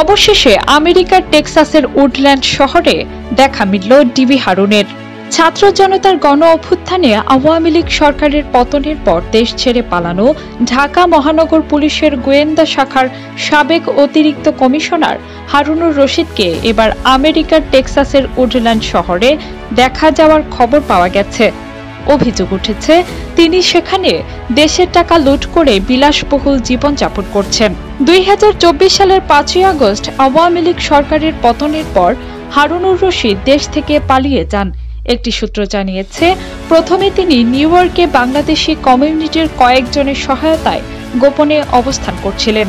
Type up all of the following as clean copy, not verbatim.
অবশেষে আমেরিকার টেক্সাসের উডল্যান্ড শহরে দেখা মিলল ডিবি হারুনের। ছাত্র জনতার গণ অভ্যুত্থানে আওয়ামী লীগ সরকারের পতনের পর দেশ ছেড়ে পালানো ঢাকা মহানগর পুলিশের গোয়েন্দা শাখার সাবেক অতিরিক্ত কমিশনার হারুনুর রশিদকে এবার আমেরিকার টেক্সাসের উডল্যান্ড শহরে দেখা যাওয়ার খবর পাওয়া গেছে। অভিযোগ উঠেছে তিনি সেখানে দেশের টাকা লুট করে বিলাসবহুল জীবনযাপন করছেন। ২০২৪ সালের ৫ই আগস্ট আওয়ামী লীগ সরকারের পতনের পর হারুনুর রশিদ দেশ থেকে পালিয়ে যান। একটি সূত্র জানিয়েছে, প্রথমে তিনি নিউ ইয়র্কে বাংলাদেশি কমিউনিটির কয়েকজনের সহায়তায় গোপনে অবস্থান করছিলেন।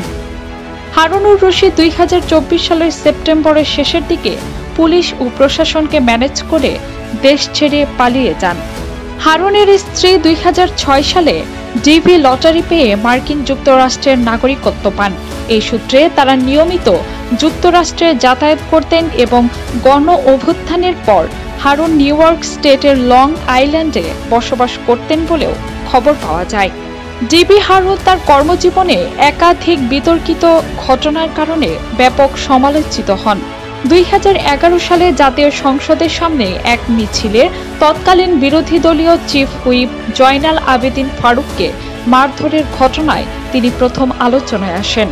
হারুনুর রশিদ ২০২৪ সালের সেপ্টেম্বরের শেষের দিকে পুলিশ ও প্রশাসনকে ম্যানেজ করে দেশ ছেড়ে পালিয়ে যান। হারুনের স্ত্রী ২০০৬ সালে ডিবি লটারি পেয়ে মার্কিন যুক্তরাষ্ট্রের নাগরিকত্ব পান। এই সূত্রে তারা নিয়মিত যুক্তরাষ্ট্রে যাতায়াত করতেন এবং গণ অভ্যুত্থানের পর হারুন নিউ ইয়র্ক স্টেটের লং আইল্যান্ডে বসবাস করতেন বলেও খবর পাওয়া যায়। ডিবি হারুন তার কর্মজীবনে একাধিক বিতর্কিত ঘটনার কারণে ব্যাপক সমালোচিত হন। ২০১১ সালে জাতীয় সংসদের সামনে এক মিছিলে তৎকালীন বিরোধী দলীয় চিফ হুইপ জয়নাল আবেদিন ফারুককে মারধরের ঘটনায় তিনি প্রথম আলোচনায় আসেন।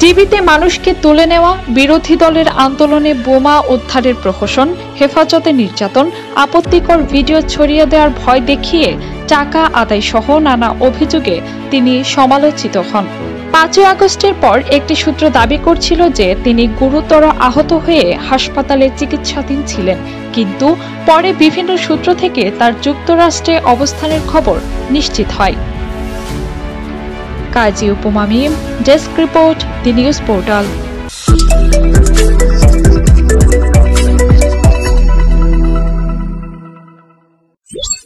ডিবিতে মানুষকে তুলে নেওয়া, বিরোধী দলের আন্দোলনে বোমা উদ্ধারের প্রহসন, হেফাজতে নির্যাতন, আপত্তিকর ভিডিও ছড়িয়ে দেওয়ার ভয় দেখিয়ে টাকা আদায় সহ নানা অভিযোগে তিনি সমালোচিত হন। ৫ই আগস্টের পর একটি সূত্র দাবি করছিল যে তিনি গুরুতর আহত হয়ে হাসপাতালে চিকিৎসাধীন ছিলেন, কিন্তু পরে বিভিন্ন সূত্র থেকে তার যুক্তরাষ্ট্রে অবস্থানের খবর নিশ্চিত হয়। Kazi Upoma Mim, desk report, the news portal.